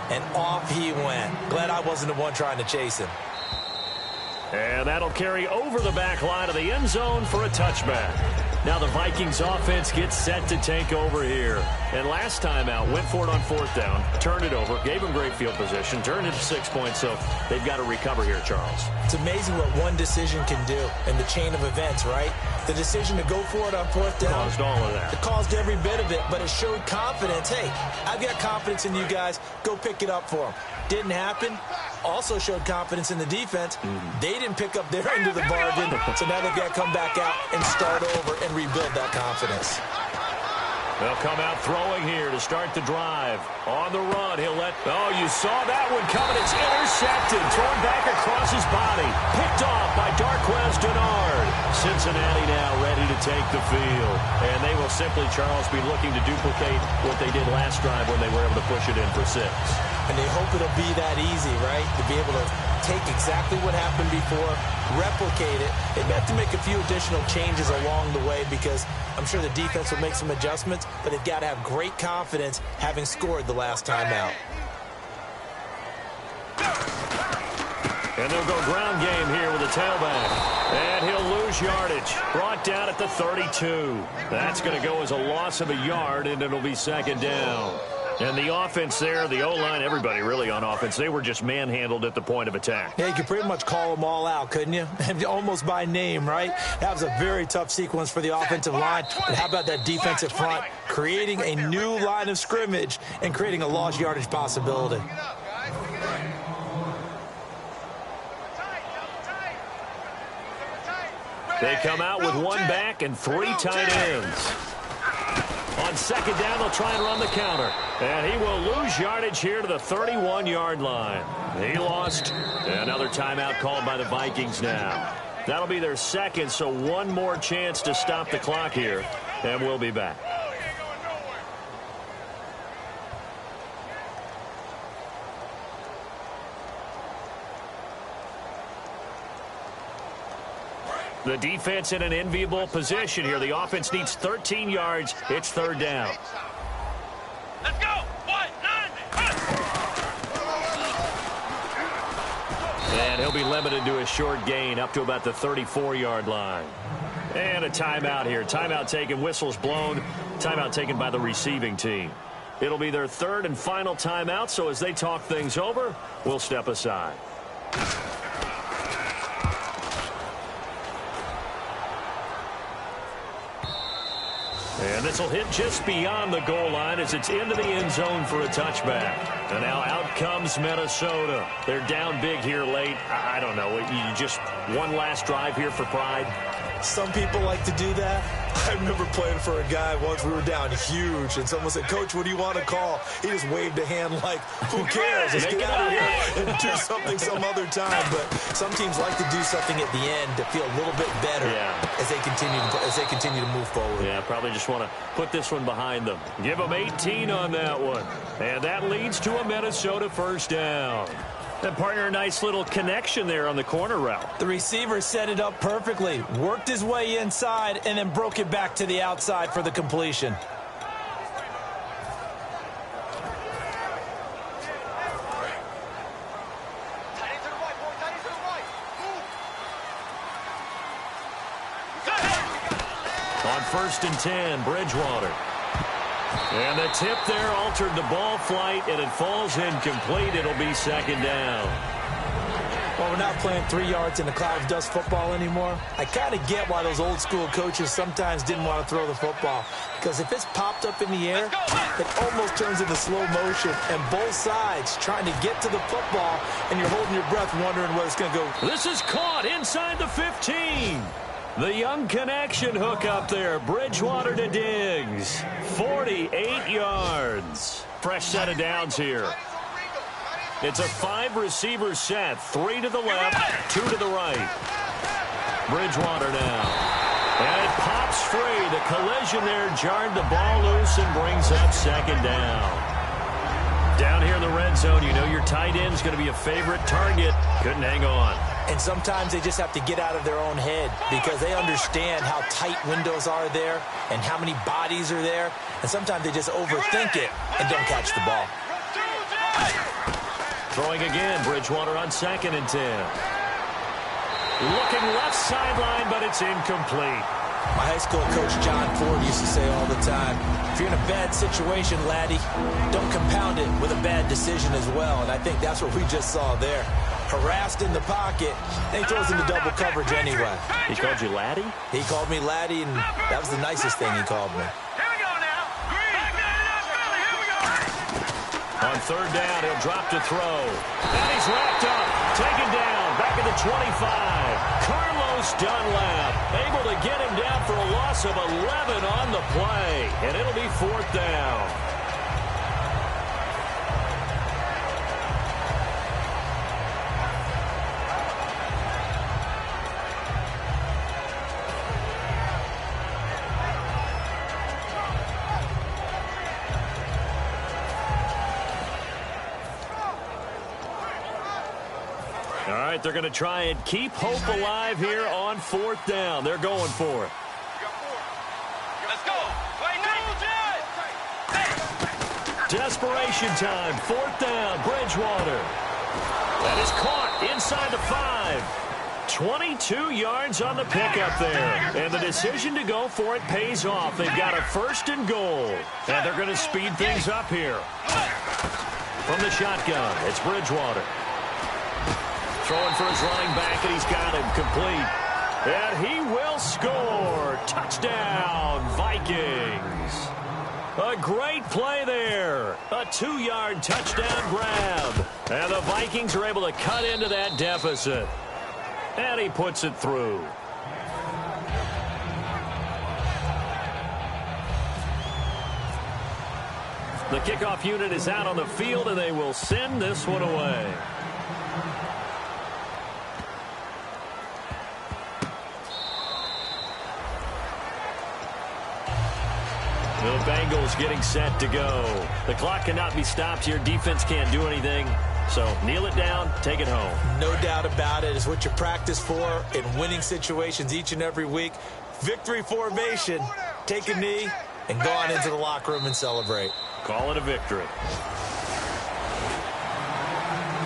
And off he went. Glad I wasn't the one trying to chase him. And that'll carry over the back line of the end zone for a touchback. Now the Vikings offense gets set to take over here. And last time out, went for it on 4th down, turned it over, gave them great field position, turned it to 6 points, so they've got to recover here, Charles. It's amazing what one decision can do in the chain of events, right? The decision to go for it on 4th down. Caused all of that. It caused every bit of it, but it showed confidence. Hey, I've got confidence in you guys. Go pick it up for them. Didn't happen. Also showed confidence in the defense. They didn't pick up their end of the bargain, so now they've got to come back out and start over and rebuild that confidence. They'll come out throwing here to start the drive. On the run, he'll let... Oh, you saw that one coming. It's intercepted. Thrown back across his body. Picked off by Darquez Denard. Cincinnati now ready to take the field. And they will simply, Charles, be looking to duplicate what they did last drive when they were able to push it in for 6. And they hope it'll be that easy, right? To be able to take exactly what happened before, replicate it. They have to make a few additional changes along the way because I'm sure the defense will make some adjustments, but they've got to have great confidence having scored the last time out. And they'll go ground game here with a tailback. And he'll lose yardage. Brought down at the 32. That's going to go as a loss of a yard, and it'll be 2nd down. And the offense there, the O-line, everybody really on offense, they were just manhandled at the point of attack. Yeah, you could pretty much call them all out, couldn't you? Almost by name, right? That was a very tough sequence for the offensive line. But how about that defensive front creating a new line of scrimmage and creating a lost yardage possibility? They come out with 1 back and 3 tight ends. On 2nd down, they'll try and run the counter. And he will lose yardage here to the 31-yard line. He lost. Another timeout called by the Vikings now. That'll be their 2nd, so 1 more chance to stop the clock here. And we'll be back. The defense in an enviable position here. The offense needs 13 yards. It's 3rd down. Let's go. 1, 9, And he'll be limited to a short gain up to about the 34-yard line. And a timeout here. Timeout taken, whistles blown. Timeout taken by the receiving team. It'll be their third and final timeout, so as they talk things over, we'll step aside. And this will hit just beyond the goal line as it's into the end zone for a touchback. And now out comes Minnesota. They're down big here late. I don't know. You just one last drive here for pride. Some people like to do that. I remember playing for a guy once. We were down huge, and someone said, "Coach, what do you want to call?" He just waved a hand like, "Who cares? Let's get out of here and do something some other time." But some teams like to do something at the end to feel a little bit better as they continue to move forward. Yeah, probably just want to put this one behind them. Give them 18 on that one. And that leads to a Minnesota first down. And partner, a nice little connection there on the corner route. The receiver set it up perfectly, worked his way inside, and then broke it back to the outside for the completion. On 1st and 10, Bridgewater. And the tip there altered the ball flight, and it falls incomplete. It'll be second down. Well, we're not playing 3 yards in a cloud of dust football anymore. I kind of get why those old school coaches sometimes didn't want to throw the football. Because if it's popped up in the air, it almost turns into slow motion. And both sides trying to get to the football, and you're holding your breath wondering where it's going to go. This is caught inside the 15. The young connection hook up there. Bridgewater to Diggs. 48 yards. Fresh set of downs here. It's a 5-receiver set. 3 to the left, 2 to the right. Bridgewater now. And it pops free. The collision there jarred the ball loose and brings up second down. Down here in the red zone, you know your tight end's going to be a favorite target. Couldn't hang on. And sometimes they just have to get out of their own head because they understand how tight windows are there and how many bodies are there. And sometimes they just overthink it and don't catch the ball. Throwing again, Bridgewater on 2nd and 10. Looking left sideline, but it's incomplete. My high school coach, John Ford, used to say all the time, if you're in a bad situation, laddie, don't compound it with a bad decision as well. And I think that's what we just saw there. Harassed in the pocket, and he throws into double coverage anyway. He called you laddie? He called me laddie, and that was the nicest thing he called me. Here we go now. Here we go. On 3rd down, he'll drop to throw. And he's wrapped up, taken down, back at the 25. Carlos Dunlap able to get him down for a loss of 11 on the play. And it'll be 4th down. All right, they're going to try and keep hope alive here on 4th down. They're going for it. Let's go. Desperation time. 4th down. Bridgewater. That is caught inside the 5. 22 yards on the pickup there. And the decision to go for it pays off. They've got a 1st and goal. And they're going to speed things up here. From the shotgun, it's Bridgewater. Throwing for his running back, and he's got him complete. And he will score. Touchdown, Vikings. A great play there. A 2-yard touchdown grab. And the Vikings are able to cut into that deficit. And he puts it through. The kickoff unit is out on the field, and they will send this one away. The Bengals getting set to go. The clock cannot be stopped here. Defense can't do anything. So kneel it down, take it home. No doubt about it. It's what you practice for in winning situations each and every week. Victory formation. Take a knee and go on into the locker room and celebrate. Call it a victory.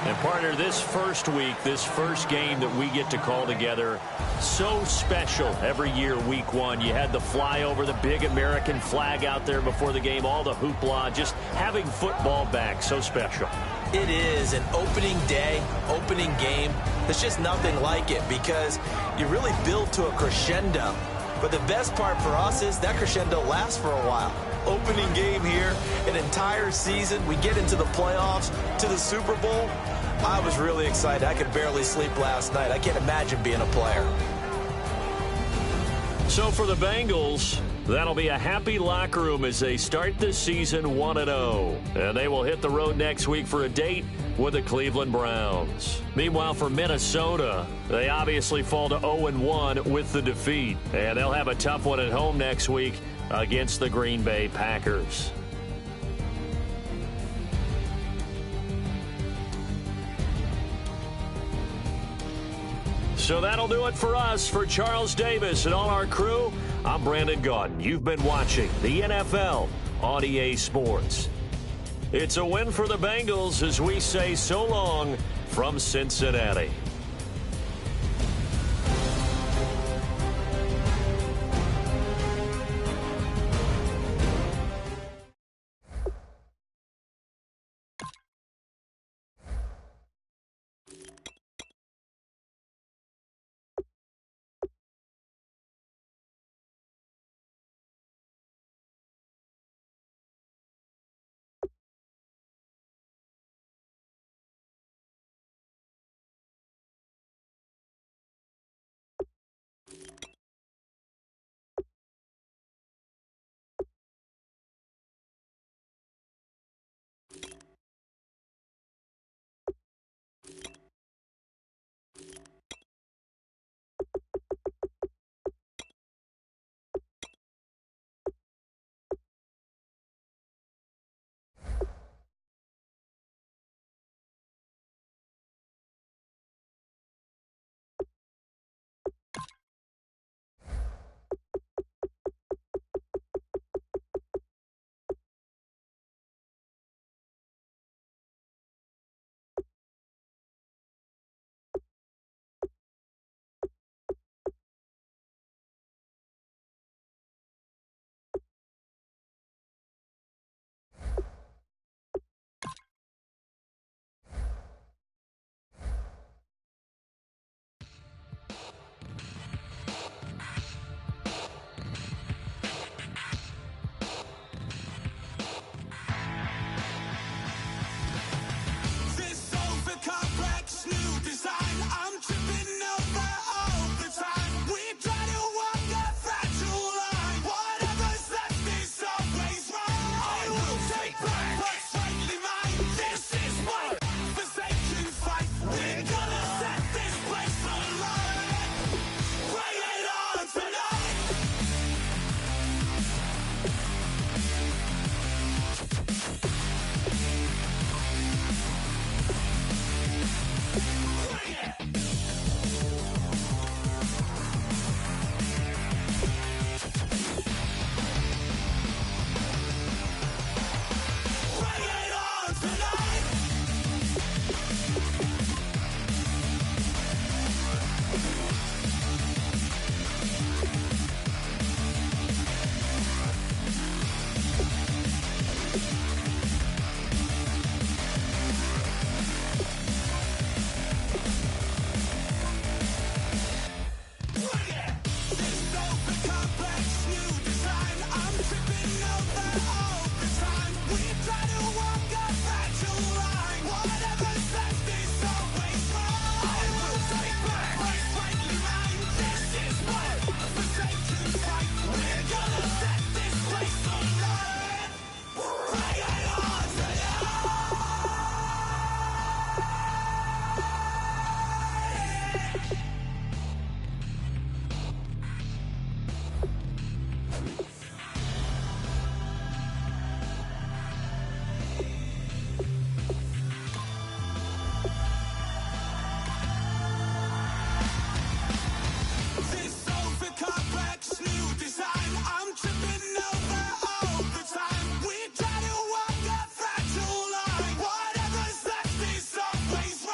And partner, this first week, this first game that we get to call together, so special every year, week one. You had the flyover, the big American flag out there before the game, all the hoopla, just having football back, so special. It is an opening day, opening game. There's just nothing like it because you really build to a crescendo. But the best part for us is that crescendo lasts for a while. Opening game here, an entire season. We get into the playoffs, to the Super Bowl. I was really excited. I could barely sleep last night. I can't imagine being a player. So for the Bengals, that'll be a happy locker room as they start this season 1-0. And they will hit the road next week for a date with the Cleveland Browns. Meanwhile, for Minnesota, they obviously fall to 0-1 with the defeat. And they'll have a tough one at home next week against the Green Bay Packers. So that'll do it for us. For Charles Davis and all our crew, I'm Brandon Gaudin. You've been watching the NFL on EA Sports. It's a win for the Bengals as we say so long from Cincinnati. Ways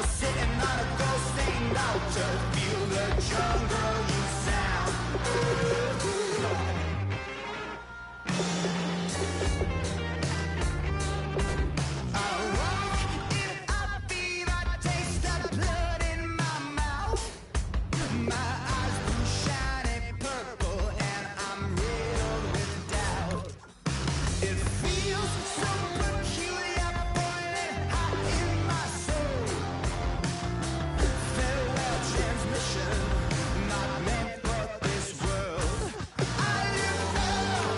You're sitting on a ghost stained altar. Feel the jungle you sound. I walk in a fever, taste the blood in my mouth. My eyes blue shiny purple and I'm riddled with doubt. It feels so peculiar, boiling hot in my soul. Farewell transmission, not meant for this world. I look down,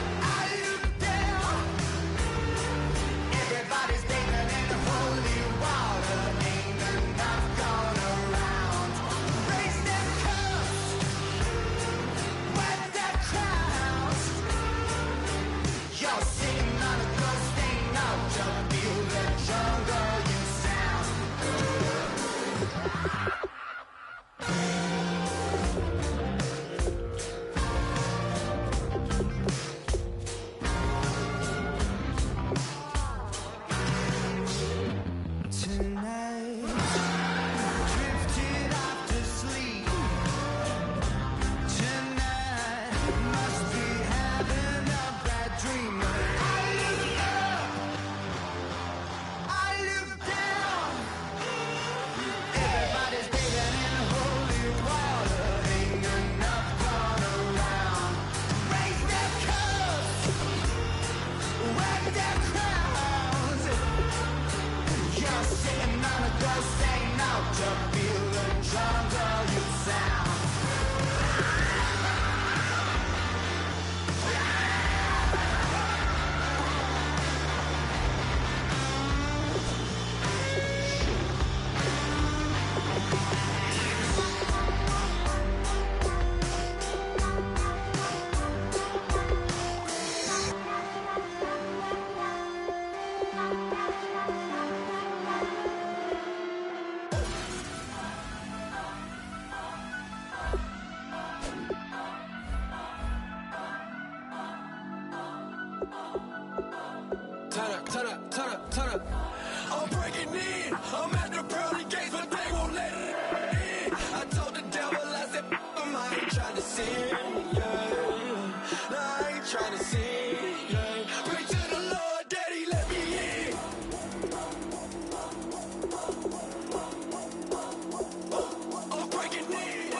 I look down. Everybody's bathing in holy water, ain't enough gone around. Raise their cups, wet their crowns. You're sitting on a ghost stained altar. Feel the jungle you sound. Tonight, drifted off to sleep. Tonight, must be having a bad dream. I look up, I look down. Everybody's bathing in holy water, ain't enough gone around. Raise their cups, wag their crowns. You're sitting on a ghost stained altar. Feel the jungle you sound. Turn up, turn up, turn up, turn up. I'm breaking in. I'm at the pearly gates, but they won't let it in. I told the devil, I said, I ain't trying to sin, yeah. No, I ain't trying to sin, yeah. Pray to the Lord, Daddy, let me in. I'm breaking in.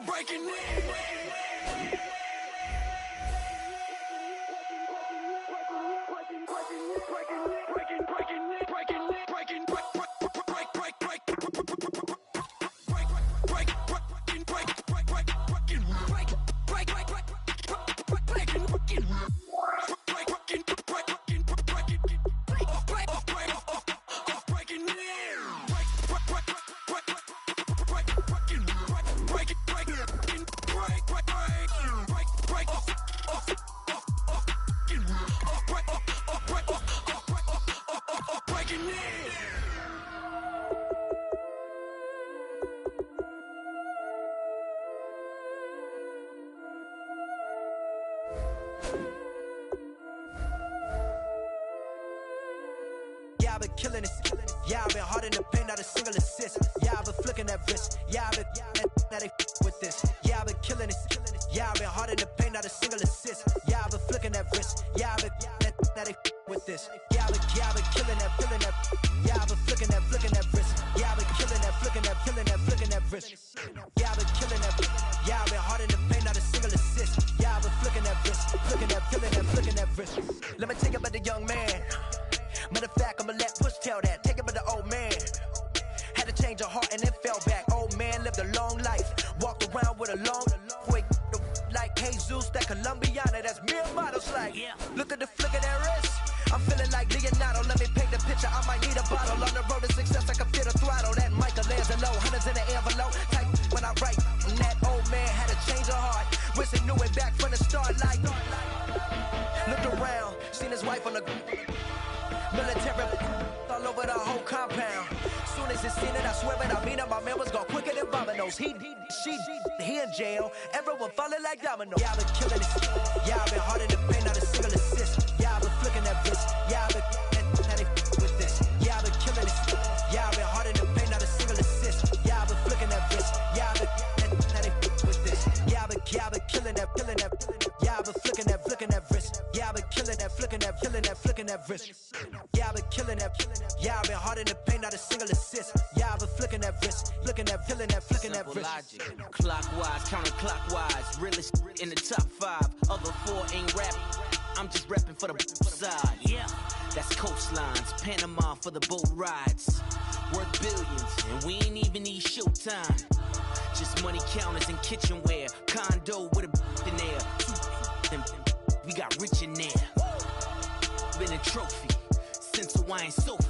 breaking in. Breaking. in the paint, not a single assist. Yeah, I've been flicking that wrist. Yeah, I've been now they with this. Yeah, I've been killing it. Yeah, I've been hard in the paint, not a single assist. Yeah, I've been flicking that wrist. Yeah, I've been now they with this. Yeah, I've been killing that. Yeah, I've been flicking that wrist. Yeah, I've been killing that, flicking that wrist. Yeah, I've been killing that. Yeah, I've been hard in the paint, not a single assist. Yeah, I've been flicking that wrist, flicking that wrist. Let me take it about the young man. Matter of fact, I'ma let Push tell that. Take it about the old man. Had to change her heart and then fell back. Old man lived a long life. Walked around with a long quick like Jesus, that Colombiana, that's mere models like. Look at the flick of that wrist. I'm feeling like Leonardo. Let me paint the picture. I might need a bottle. On the road to success, I can fit a throttle. That Michelangelo, hundreds in the envelope. Type when I write. And that old man had to change her heart. Wish he knew it back from the start. Like, looked around, seen his wife on the military all over the whole compound. Soon as he seen it, I swear it, I mean it. My man was gone quicker than dominoes. He in jail. Everyone falling like dominoes. Yeah, I've been killing it. Yeah, I've been hard in the paint, not a single assist. Yeah, I've been flicking that wrist. Yeah, I've been now they with this. Yeah, I've been killing it. Yeah, I've been hard in the paint, not a single assist. Yeah, I've been flicking that wrist. Yeah, I've been now they with this. Yeah, I've been killing that. Yeah, I've been flicking that wrist. Yeah, I've been killing that, flicking that wrist. Yeah, I've been killing that. Yeah, I've been hard in the paint, not a single assist. Yeah, I've been flicking that wrist, flicking that wrist. Logic, clockwise, counterclockwise, realest in the top 5. Other 4 ain't rapping. I'm just repping for the side. Yeah, that's coastlines, Panama for the boat rides. Worth billions, and we ain't even need showtime. Just money counters and kitchenware. Condo with a in there. We got rich in there. Been a trophy since Hawaiian Sophie.